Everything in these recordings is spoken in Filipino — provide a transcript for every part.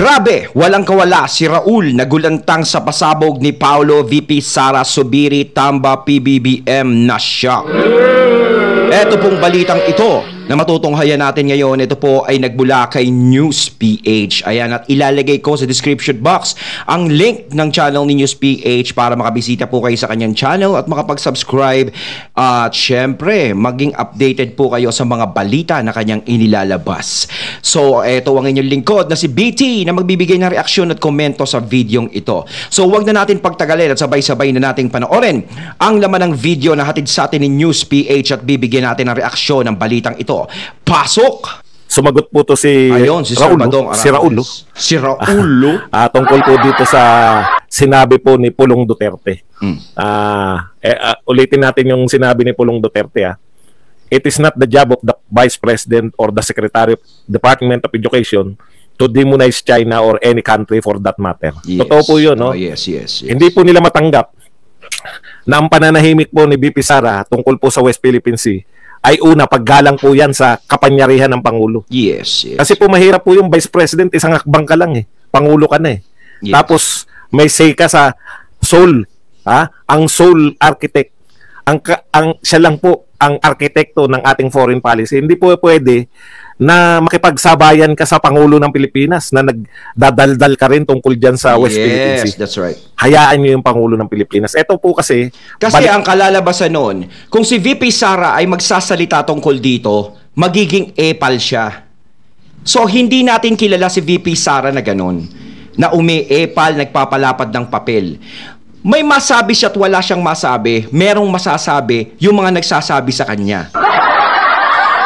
Grabe, walang kawala si Raul nagulantang sa pasabog ni Paolo VP Sara Zubiri Tamba PBBM na shock. Ito pong balitang ito na matutunghayan natin ngayon, ito po ay nagbula kay News PH. Ayan, at ilalagay ko sa description box ang link ng channel ni News PH para makabisita po kayo sa kanyang channel at makapag-subscribe. At syempre, maging updated po kayo sa mga balita na kanyang inilalabas. So, ito ang inyong lingkod na si BT na magbibigay ng reaksyon at komento sa videong ito. So, wag na natin pagtagalin at sabay-sabay na nating panoorin ang laman ng video na hatid sa atin ni News PH at bibigyan natin ng reaksyon ng balitang ito. Pasok! Sumagot po to si Ayun, si Raul. Si Raul. Si Raul. Tungkol po dito sa sinabi po ni Pulong Duterte. Ulitin natin yung sinabi ni Pulong Duterte. It is not the job of the Vice President or the Secretary of Department of Education to demonize China or any country for that matter. Yes. Totoo po yun, no? Oh, yes. Hindi po nila matanggap na ang pananahimik po ni VP Sara tungkol po sa West Philippine Sea ay una, paggalang po yan sa kapanyarihan ng Pangulo. Yes. Kasi po mahirap po yung Vice President, isang hakbang ka lang eh. Pangulo ka na eh. Yes. Tapos may say ka sa soul, ang soul architect. Siya lang po ang arkitekto ng ating foreign policy. Hindi po pwede na makipagsabayan ka sa Pangulo ng Pilipinas na nagdadaldal ka rin tungkol dyan sa West Philippine Sea. Yes, that's right. Hayaan nyo yung Pangulo ng Pilipinas. Ito po kasi ang kalalabasan nun, kung si VP Sara ay magsasalita tungkol dito, magiging epal siya. So, hindi natin kilala si VP Sara na ganun, na umi-epal, nagpapalapad ng papel. May masabi siya at wala siyang masabi, merong masasabi yung mga nagsasabi sa kanya.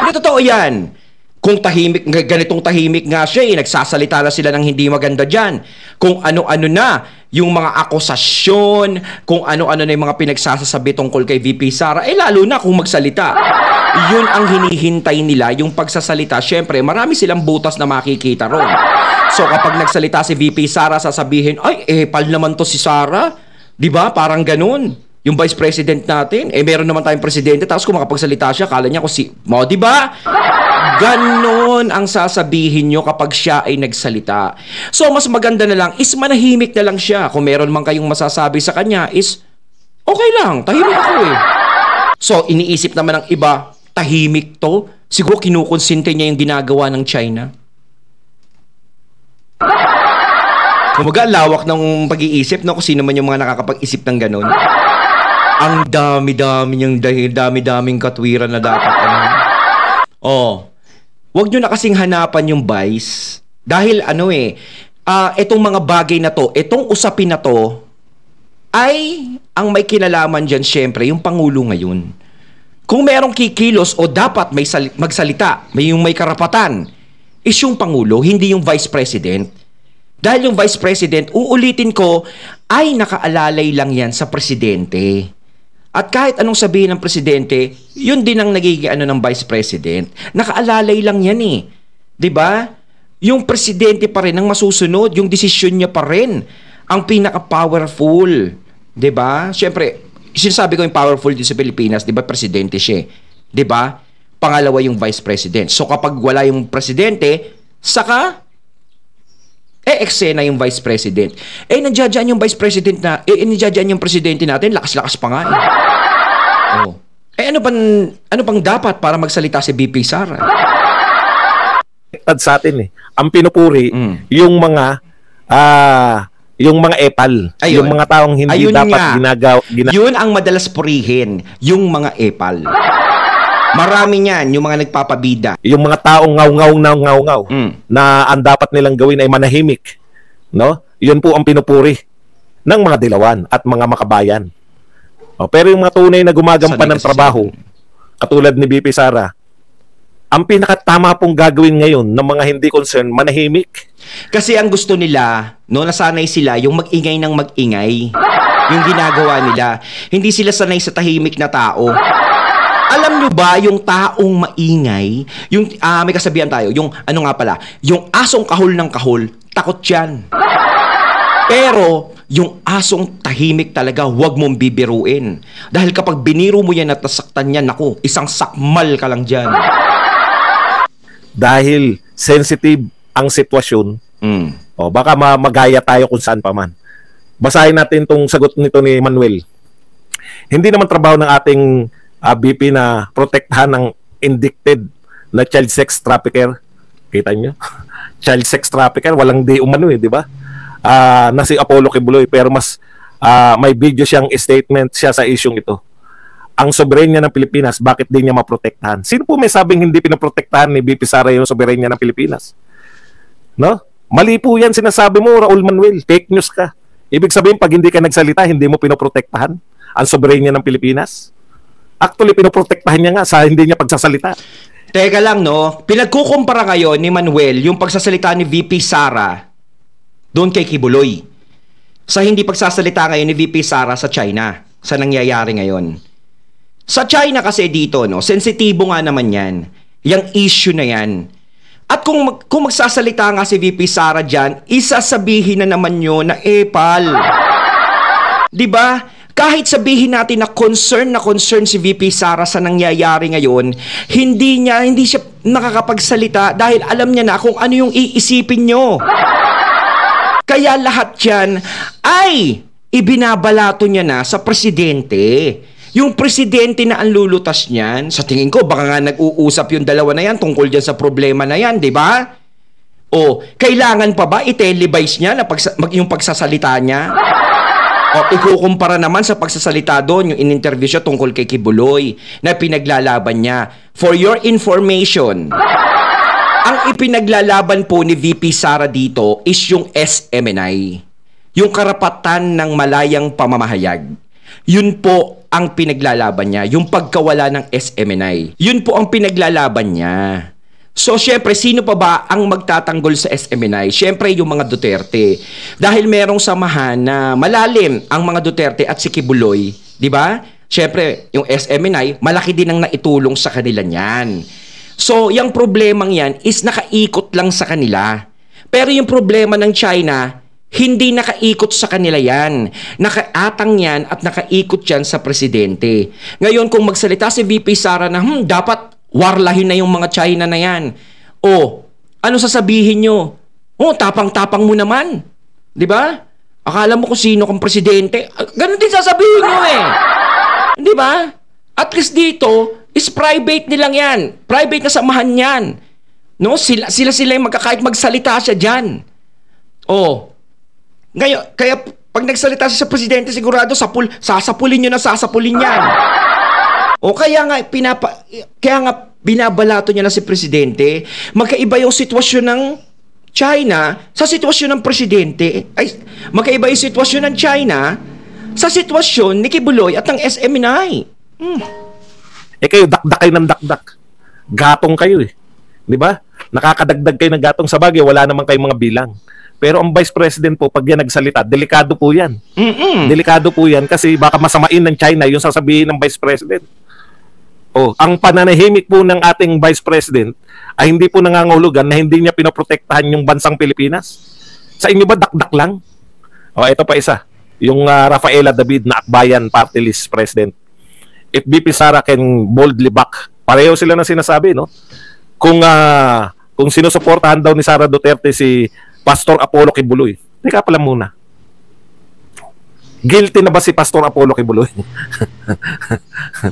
Hindi totoo yan. Kung ganitong tahimik nga siya, nagsasalita na sila ng hindi maganda dyan. Kung ano-ano na yung mga akusasyon, kung ano-ano na yung mga pinagsasabi tungkol kay VP Sara, lalo na kung magsalita. Yun ang hinihintay nila, yung pagsasalita. Siyempre, marami silang butas na makikita ron. So, kapag nagsalita si VP Sara, sasabihin, ay, epal naman to si Sara. Diba? Parang ganun. Yung Vice President natin, meron naman tayong presidente, tapos kung makapagsalita siya, kala niya kung diba? Ganon ang sasabihin nyo kapag siya ay nagsalita. So, mas maganda na lang is manahimik na lang siya. Kung meron man kayong masasabi sa kanya is, okay lang, tahimik ako eh. So, iniisip naman ng iba, tahimik to? Siguro kinukonsinte niya yung ginagawa ng China. Kumaga, lawak ng pag-iisip, no? Kung sino man yung mga nakakapag-isip ng ganon. Ang dami-daming katwiran na dapat. Wag nyo na kasing hanapan yung vice. Dahil itong mga bagay na to, itong usapin na to, ay ang may kinalaman dyan syempre, yung Pangulo ngayon. Kung merong kikilos o dapat may magsalita, may karapatan, is yung Pangulo, hindi yung Vice President. Dahil yung Vice President, uulitin ko, ay nakaalalay lang yan sa Presidente. At kahit anong sabihin ng Presidente, yun din ang nagiging ng Vice President. Nakaalalay lang yan eh. 'Di ba? Yung Presidente pa rin ang masusunod, yung desisyon niya pa rin ang pinaka-powerful. 'Di ba? Siyempre, sinasabi ko yung powerful din sa Pilipinas, 'di ba? Presidente siya. 'Di ba? Pangalawa yung Vice President. So kapag wala yung Presidente, saka eksena yung Vice President. Nandiyan yung Vice President na, nandiyan yung Presidente natin, lakas-lakas pa nga ano pang dapat para magsalita si VP Sara? Sa atin ang pinupuri, yung mga epal. Ayun. Yung mga taong hindi dapat ginagawa. Yun ang madalas purihin, yung mga epal. Marami niyan, yung mga nagpapabida. Yung mga taong ngaw-ngaw na ang dapat nilang gawin ay manahimik. No? Yun po ang pinupuri ng mga dilawan at mga makabayan. Pero yung mga tunay na gumagampan ng trabaho, katulad ni VP Sara, ang pinakatama pong gagawin ngayon ng mga hindi concerned, manahimik. Kasi ang gusto nila, nasanay sila yung mag-ingay ng mag-ingay. Yung ginagawa nila. Hindi sila sanay sa tahimik na tao. Alam nyo ba, yung taong maingay, yung, may kasabihan tayo, yung, yung asong kahol ng kahol, takot yan. Pero, yung asong tahimik talaga, huwag mong bibiruin. Dahil kapag biniro mo yan at nasaktan yan, naku, isang sakmal ka lang dyan. Dahil sensitive ang sitwasyon, O, baka magaya tayo kung saan pa man. Basahin natin tong sagot nito ni Manuel. Hindi naman trabaho ng ating BP na protektahan ng indicted na child sex trafficker. Kita nyo? Child sex trafficker, walang di umano di ba? Na si Apollo Kibuloy, pero mas may video siyang statement siya sa isyong ito. Ang soberenya ng Pilipinas, bakit di niya maprotektahan? Sino po may sabing hindi pinoprotektahan ni BP Sara yung soberenya ng Pilipinas? No? Mali po yan sinasabi mo, Raul Manuel. Fake news ka. Ibig sabihin, pag hindi ka nagsalita, hindi mo pinoprotektahan ang soberenya ng Pilipinas. Actually, pinoprotektahan niya nga sa hindi niya pagsasalita. Teka lang, no? Pinagkukumpara ngayon ni Manuel yung pagsasalita ni VP Sara doon kay Kibuloy sa hindi pagsasalita ngayon ni VP Sara sa China, sa nangyayari ngayon. Sa China kasi dito, no, sensitibo nga naman yan. Yung issue na yan. At kung magsasalita nga si VP Sara dyan, isasabihin na naman nyo na epal. Diba? Kahit sabihin natin na concern si VP Sara sa nangyayari ngayon, hindi siya nakakapagsalita dahil alam niya na kung ano yung iisipin nyo. Kaya lahat yan ay ibinabalato niya na sa presidente. Yung presidente na ang lulutas niyan, sa tingin ko, baka nga nag-uusap yung dalawa na yan tungkol dyan sa problema na yan, di ba? O, kailangan pa ba i-televise niya na yung pagsasalita niya? O, ikukumpara naman sa pagsasalita doon, yung in-interview siya tungkol kay Kibuloy na pinaglalaban niya. For your information, ang ipinaglalaban po ni VP Sara dito is yung SMNI, yung karapatan ng malayang pamamahayag. Yun po ang pinaglalaban niya, yung pagkawala ng SMNI. Yun po ang pinaglalaban niya. So, syempre, sino pa ba ang magtatanggol sa SMNI? Syempre, yung mga Duterte. Dahil merong samahan na malalim ang mga Duterte at si Kibuloy, di ba? Syempre, yung SMNI, malaki din ang naitulong sa kanila niyan. So, yung problemang yan is nakaikot lang sa kanila. Pero yung problema ng China, hindi nakaikot sa kanila yan. Nakaatang yan at nakaikot yan sa presidente. Ngayon, kung magsalita si VP Sara na, dapat warlahin na yung mga China na yan. O, ano sasabihin nyo? O, tapang-tapang mo naman. Di ba? Akala mo kung sino kang presidente. Ganon din sasabihin nyo eh. Di ba? At least dito, is private nilang yan. Private na samahan yan. No? Sila yung magkakait magsalita siya dyan. O, ngayon, kaya pag nagsalita siya sa presidente, sigurado sasapulin nyo na sasapulin yan. O kaya nga binabalato niya na si presidente. Magkaiba yung sitwasyon ng China sa sitwasyon ng presidente. Ay, magkaiba yung sitwasyon ng China sa sitwasyon ni Kibuloy at ng SMNI. Kayo dakdak kayo ng dakdak. Gatong kayo eh. 'Di ba? Nakakadagdag kayo ng gatong sa bagay, wala naman kayong mga bilang. Pero ang Vice President po, pag yan nagsalita, delikado po yan. Delikado po yan kasi baka masamain ng China yung sasabihin ng Vice President. Ang pananahimik po ng ating Vice President ay hindi po nangangahulugan na hindi niya pinoprotektahan yung bansang Pilipinas. Sa inyo ba dakdak lang? Ito pa isa. Yung Rafaela David na Akbayan Party List President. If BP Sara can boldly back, pareho sila na sinasabi, no? Kung sinusuportahan daw ni Sara Duterte si Pastor Apollo Kibuloy. Teka pala muna. Guilty na ba si Pastor Apollo Kibuloy?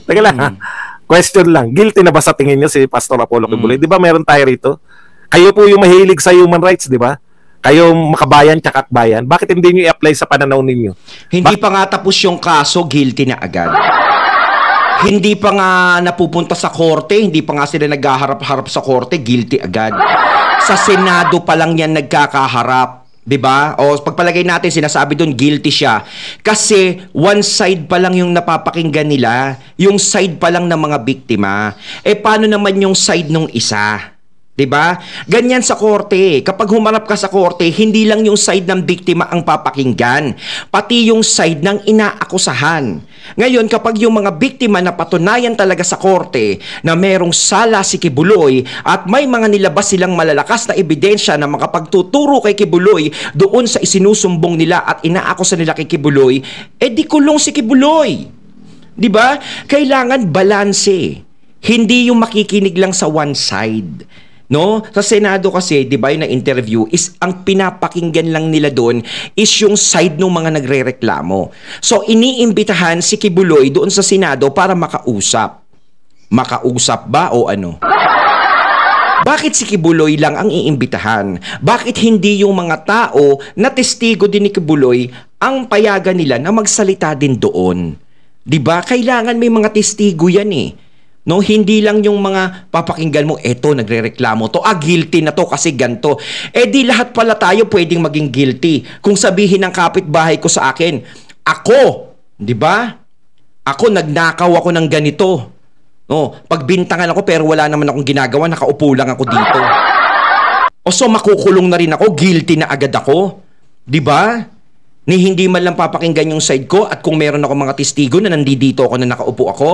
Teka lang. Question lang. Guilty na ba sa tingin niyo si Pastor Apollo Kibuloy? Di ba meron tayo rito? Kayo po yung mahilig sa human rights, di ba? Kayo makabayan tsaka akbayan. Bakit hindi niyo i-apply sa pananaw ninyo? Hindi pa nga tapos yung kaso, guilty na agad. Hindi pa nga napupunta sa korte, hindi pa nga sila naghaharap-harap sa korte, guilty agad. Sa Senado pa lang yan nagkakaharap, 'di ba? O pagpalagay natin sinasabi doon guilty siya kasi one side pa lang yung napapakinggan nila, yung side pa lang ng mga biktima. Paano naman yung side nung isa? 'Di ba? Ganyan sa korte. Kapag humarap ka sa korte, hindi lang yung side ng biktima ang papakinggan, pati yung side ng inaakusahan. Ngayon, kapag yung mga biktima na patunayan talaga sa korte na merong sala si Kibuloy at may mga nilabas silang malalakas na ebidensya na makapagtuturo kay Kibuloy doon sa isinusumbong nila at inaakusa nila kay Kibuloy, di kulong si Kibuloy. 'Di ba? Kailangan balanse. Hindi yung makikinig lang sa one side. No? Sa Senado kasi, di ba yung na-interview, is ang pinapakinggan lang nila doon is yung side ng mga nagrereklamo. So, iniimbitahan si Kibuloy doon sa Senado para makausap. Makausap ba o ano? Bakit si Kibuloy lang ang iimbitahan? Bakit hindi yung mga tao na testigo din ni Kibuloy ang payagan nila na magsalita din doon? Di ba? Kailangan may mga testigo yan eh. No, hindi lang yung mga papakinggan mo, eto, nagrereklamo to, guilty na to kasi ganto. Di lahat pala tayo pwedeng maging guilty. Kung sabihin ng kapitbahay ko sa akin, ako, di ba? Ako, nagnakaw ako ng ganito. No, pagbintangan ako pero wala naman akong ginagawa, nakaupo lang ako dito. O so, makukulong na rin ako, guilty na agad ako. Di ba? Ni hindi man lang papakinggan yung side ko at kung meron ako mga testigo na nandito ako na nakaupo ako,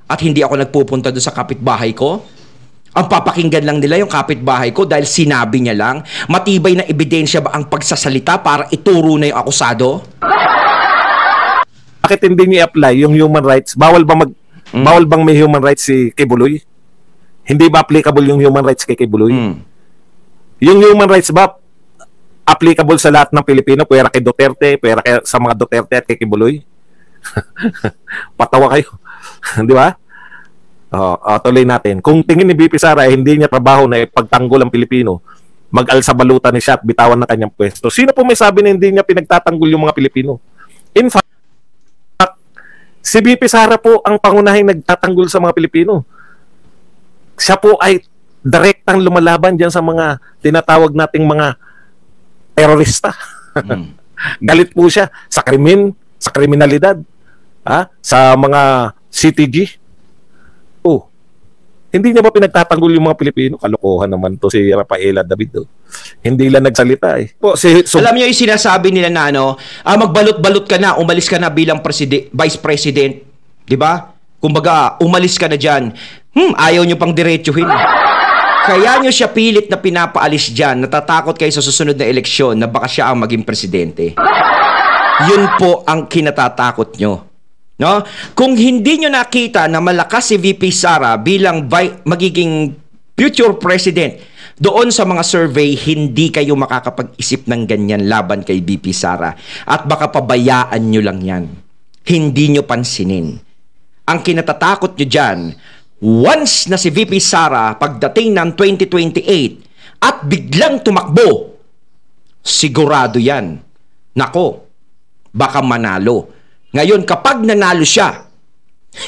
at hindi ako nagpupunta doon sa kapitbahay ko. Ang papakinggan lang nila yung kapitbahay ko dahil sinabi niya lang. Matibay na ebidensya ba ang pagsasalita para ituro na yung akusado? Bakit hindi niya apply yung human rights? Bawal bang may human rights si Kibuloy? Hindi ba applicable yung human rights kay Kibuloy? Yung human rights ba applicable sa lahat ng Pilipino? Pwera kay Duterte, pwera sa mga Duterte at kay Kibuloy? Patawa kayo. Di ba? Tuloy natin. Kung tingin ni BP Sara hindi niya trabaho na ipagtanggol ang Pilipino, mag-alsa balutan ni siya at bitawan ng kanyang pwesto. Sino po may sabi na hindi niya pinagtatanggol yung mga Pilipino? In fact, si BP Sara po ang pangunahing nagtatanggol sa mga Pilipino. Siya po ay direktang lumalaban dyan sa mga tinatawag nating mga terorista. Galit po siya sa krimen, sa kriminalidad, sa mga CTG. Hindi niya ba pinagtatanggol yung mga Pilipino? Kalokohan naman to si Rafaela David. Hindi lang nagsalita eh. Alam niyo yung sinasabi nila na magbalot-balot ka na, umalis ka na bilang vice president. Di ba? Kumbaga, umalis ka na dyan. Ayaw niyo pang diretsuhin. Kaya niyo siya pilit na pinapaalis dyan. Natatakot kayo sa susunod na eleksyon na baka siya ang maging presidente. Yun po ang kinatatakot niyo. No? Kung hindi nyo nakita na malakas si VP Sara bilang magiging future president, doon sa mga survey, hindi kayo makakapag-isip ng ganyan laban kay VP Sara. At baka pabayaan nyo lang yan. Hindi nyo pansinin. Ang kinatatakot nyo dyan, once na si VP Sara pagdating ng 2028 at biglang tumakbo, sigurado yan. Nako, baka manalo. Ngayon, kapag nanalo siya,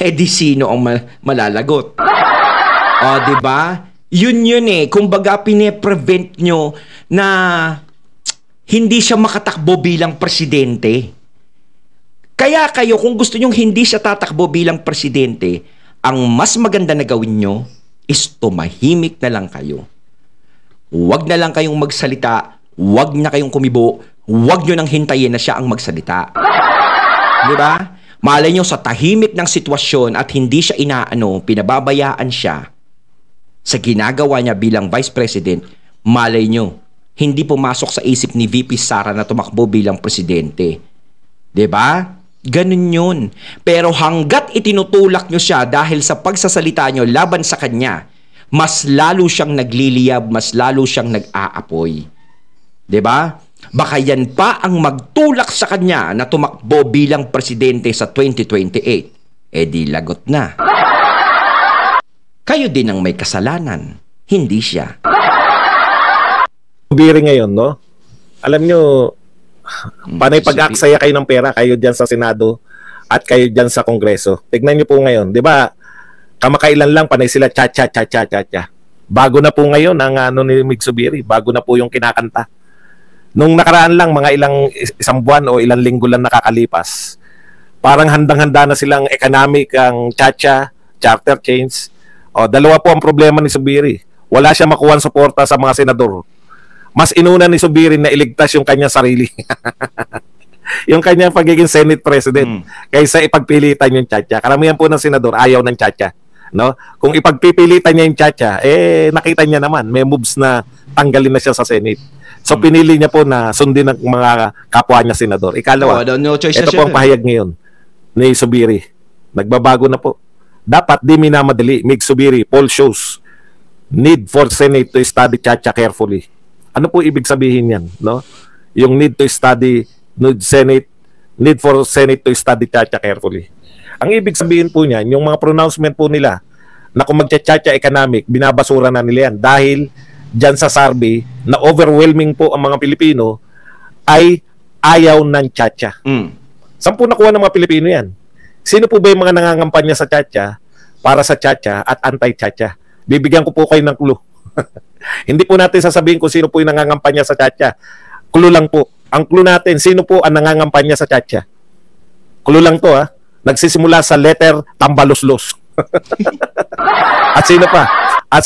di sino ang malalagot? Diba? Yun eh. Kumbaga, pine-prevent nyo na hindi siya makatakbo bilang presidente. Kaya kayo, kung gusto nyo hindi siya tatakbo bilang presidente, ang mas maganda na gawin nyo is tumahimik na lang kayo. Huwag na lang kayong magsalita, huwag na kayong kumibo, huwag nyo nang hintayin na siya ang magsalita. Diba? Malay nyo sa tahimik ng sitwasyon at hindi siya pinababayaan siya sa ginagawa niya bilang vice president, malay nyo, hindi pumasok sa isip ni VP Sara na tumakbo bilang presidente. Diba? Ganun yun. Pero hanggat itinutulak nyo siya dahil sa pagsasalita nyo laban sa kanya, mas lalo siyang nagliliyab, mas lalo siyang nag-aapoy. Diba? Baka yan pa ang magtulak sa kanya na tumakbo bilang presidente sa 2028. Di lagot na. Kayo din ang may kasalanan, hindi siya. Biri ngayon, no? Alam nyo, panay pag-aksaya kayo ng pera, kayo dyan sa Senado at kayo dyan sa Kongreso. Tignan nyo po ngayon, di ba? Kamakailan lang, panay sila cha-cha-cha-cha-cha-cha. Bago na po ngayon ang ni Mig Zubiri, bago na po yung kinakanta. Nung nakaraan lang, mga isang buwan o ilang linggo lang nakakalipas, parang handang-handa na silang economic ang cha-cha, charter change. Dalawa po ang problema ni Zubiri. Wala siya makuha suporta sa mga senador. Mas inuna ni Zubiri na iligtas yung kanyang sarili. Yung kanyang pagiging Senate President kaysa ipagpilitan yung cha-cha. Karamihan po ng senador ayaw ng cha-cha. No? Kung ipagpipilitan niya yung cha-cha, nakita niya naman, may moves na tanggalin na siya sa Senate. So pinili niya po na sundin ng mga kapwa niya senador. Ikalawa, ito po ang pahayag ngayon ni Zubiri. Nagbabago na po. Dapat di minamadali. Mig Zubiri, poll shows need for Senate to study Chacha carefully. Ano po ibig sabihin yan, no? Yung need for Senate to study Chacha carefully. Ang ibig sabihin po niyan, yung mga pronouncement po nila na kung magcha-chacha economic, binabasura na nila yan dahil dyan sa survey na overwhelming po ang mga Pilipino ay ayaw ng chacha. Saan po nakuha ng mga Pilipino yan? Sino po ba yung mga nangangampanya sa chacha para sa chacha at anti-chacha? Bibigyan ko po kayo ng clue. Hindi po natin sasabihin kung sino po yung nangangampanya sa chacha. Clue lang po. Ang clue natin, sino po ang nangangampanya sa chacha? Clue lang to ha. Nagsisimula sa letter Tambaluslos. At sino pa? At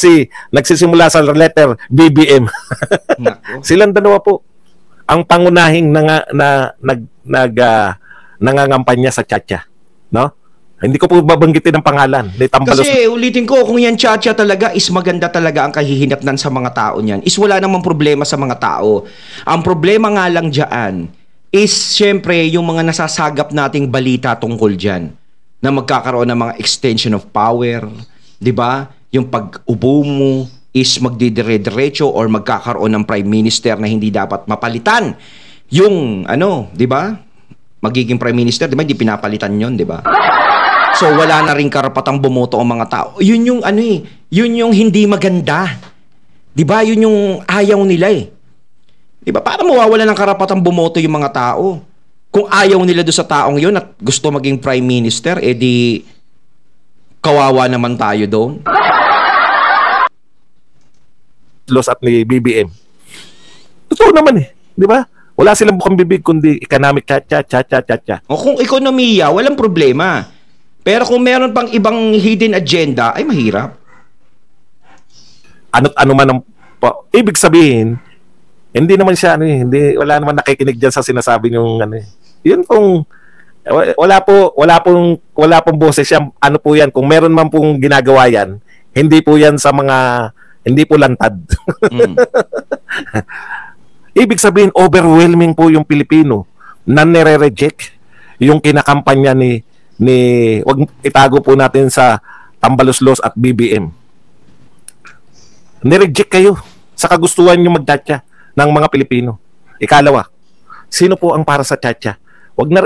nagsisimula sa letter BBM. Silang dalawa po ang pangunahing nangangampanya sa chacha. No? Hindi ko po babanggitin ang pangalan. Kasi ulitin ko, kung yan chacha talaga, is maganda talaga ang kahihinatnan sa mga tao niyan. Is wala namang problema sa mga tao. Ang problema nga lang dyan is syempre yung mga nasasagap nating balita tungkol dyan na magkakaroon ng mga extension of power, di ba? Yung pag-ubo mo is magdidire-diretso or magkakaroon ng prime minister na hindi dapat mapalitan. Yung di ba? Magiging prime minister, di ba? Hindi pinapalitan yon, di ba? So wala na rin karapatang bumoto ang mga tao. Yun yung yun yung hindi maganda. 'Di ba? Yun yung ayaw nila eh. 'Di ba? Para mawawala ng karapatang bumoto yung mga tao. Kung ayaw nila do sa taong yun at gusto maging prime minister, edi kawawa naman tayo doon. Los at ni BBM. Totoo naman eh, 'di ba? Wala silang bukang bibig kundi economic cha-cha. O kung ekonomiya, walang problema. Pero kung meron pang ibang hidden agenda, ay mahirap. Ano man ang ibig sabihin, hindi naman siya wala naman nakikinig diyan sa sinasabi yung Yun pong wala pong boses siya. Ano po 'yan? Kung meron man pong ginagawa 'yan, hindi po 'yan sa hindi po lantad. Ibig sabihin overwhelming po yung Pilipino na nire-reject yung kinakampanya wag itago po natin sa Tambaluslos at BBM. Nireject kayo sa kagustuhan nyo magchacha ng mga Pilipino. Ikalawa, sino po ang para sa chacha?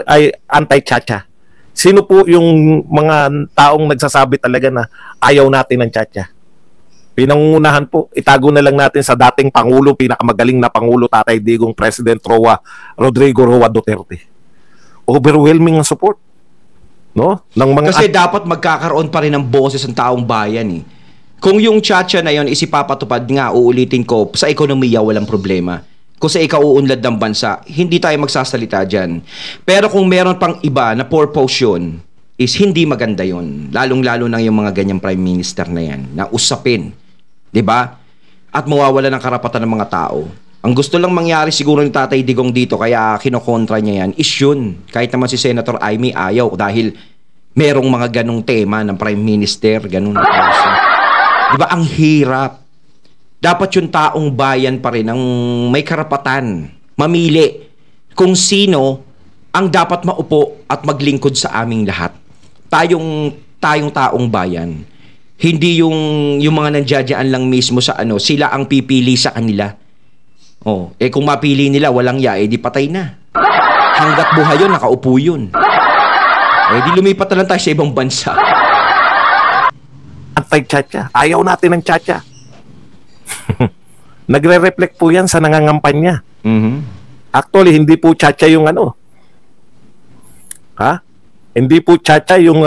Ay anti-chacha. Sino po yung mga taong nagsasabi talaga na ayaw natin ng chacha? Pinangungunahan po, itago na lang natin sa dating Pangulo, pinakamagaling na Pangulo, Tatay Digong, President Rodrigo Roa Duterte. Overwhelming ang support. No? Kasi dapat magkakaroon pa rin ng boses ng taong bayan eh. Kung yung chacha na yon isipapatupad nga, uulitin ko, sa ekonomiya walang problema. Kung sa ikauunlad ng bansa, hindi tayo magsasalita dyan. Pero kung meron pang iba na purpose yun, is hindi maganda yun. Lalong-lalo na yung mga ganyang prime minister na yan, na usapin. 'Di ba? At mawawala ng karapatan ng mga tao. Ang gusto lang mangyari siguro ni Tatay Digong dito, kaya kinokontra niya yan, is yun. Kahit naman si Senator Amy ayaw dahil merong mga ganong tema ng Prime Minister, ganun. Diba? Ang hirap. Dapat yung taong bayan pa rin ang may karapatan mamili kung sino ang dapat maupo at maglingkod sa aming lahat. Tayong taong bayan. Hindi yung mga nandiyadyaan lang mismo sa sila ang pipili sa kanila. Kung mapili nila, walang di patay na. Hanggat buhay yun, nakaupo yun. Di lumipat na lang tayo sa ibang bansa. Anti-chacha. Ayaw natin ng chacha. Nagre-reflect po yan sa nangangampanya. Actually, hindi po chacha yung Hindi po chacha yung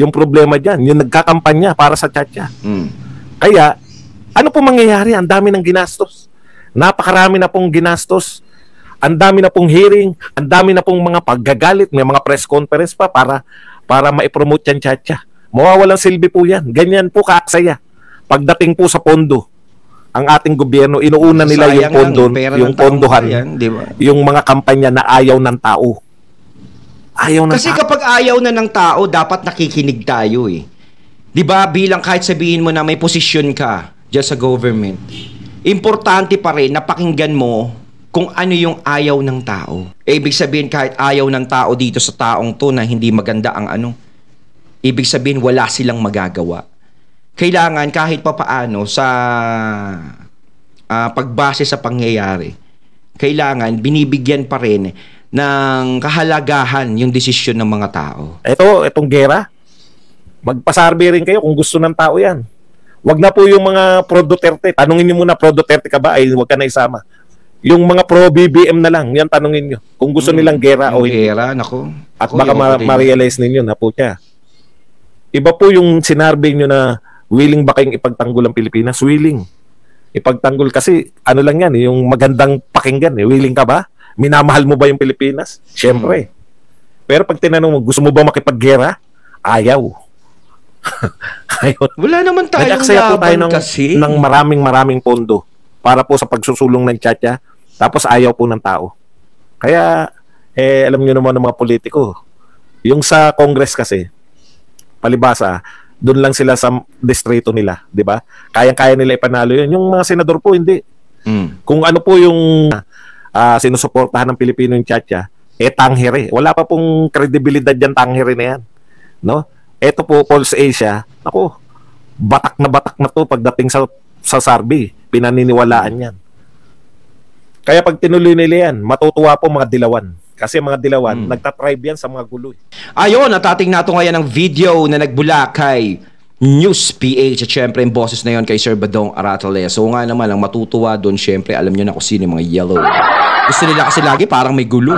problema dyan. Yung nagkakampanya para sa chacha. Kaya, ano po mangyayari? Ang dami ng ginastos. Napakarami na pong ginastos. Ang dami na pong hearing. Ang dami na pong mga paggagalit. May mga press conference pa para maipromote yan chacha. Mawawalang silbi po yan. Ganyan po kaaksaya. Pagdating po sa pondo, ang ating gobyerno, inuuna nila yung pondo, yung pondohan, diba? Yung mga kampanya na ayaw ng tao. Kasi kapag ayaw na ng tao, dapat nakikinig tayo eh. 'Di ba? Bilang kahit sabihin mo na may posisyon ka diyan sa government, importante pa rin na pakinggan mo kung ano yung ayaw ng tao. Ibig sabihin kahit ayaw ng tao dito sa taong to na hindi maganda ang ibig sabihin wala silang magagawa. kailangan kahit papaano sa pagbase sa pangyayari, kailangan binibigyan pa rin ng kahalagahan yung desisyon ng mga tao. Itong gera, magpa-survey rin kayo kung gusto ng tao yan. Wag na po yung mga pro-Duterte. Tanungin niyo muna, pro-Duterte ka ba? Ay, wag ka na isama. Yung mga pro-BBM na lang, yan tanungin niyo. Kung gusto nilang gera o hindi. Gera, nako. At baka ma-realize ninyo na po siya. Iba po yung sinarvey nyo na willing ba kayong ipagtanggol ang Pilipinas? Willing. Ipagtanggol kasi, ano lang yan, yung magandang pakinggan. Willing ka ba? Minamahal mo ba yung Pilipinas? Siyempre. Pero pag tinanong mo, gusto mo ba makipaggera? Ayaw. Ayaw. Wala naman tayong laban kasi. Ng maraming pondo para po sa pagsusulong ng Tchatcha, tapos ayaw po ng tao. Kaya, alam nyo naman ng mga politiko, yung sa Congress kasi, palibasa, doon lang sila sa distrito nila, di ba? Kayang-kaya nila ipanalo yun. Yung mga senador po, hindi. Kung ano po yung sinusuportahan ng Pilipino yung Tchatcha, tanghiri. Wala pa pong kredibilidad yan, tanghiri na yan. No? Eto po, Pulse Asia, ako, batak na to pagdating sa survey. Pinaniniwalaan yan. Kaya pag tinuloy nila yan, matutuwa po mga dilawan. Kasi mga dilawan, nagtatribe yan sa mga gulo. Ayun, natating nato ngayon ang video na nagbula kay News PH at syempre yung boses na yon kay Sir Badong Aratale. So nga naman, ang matutuwa doon, syempre, alam nyo na kung sino yung mga yellow. Gusto nila kasi lagi parang may gulo.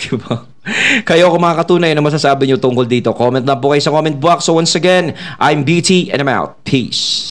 Diba? Kayo kung mga katunay na masasabi nyo tungkol dito, comment na po kayo sa comment box. So once again, I'm BT and I'm out. Peace.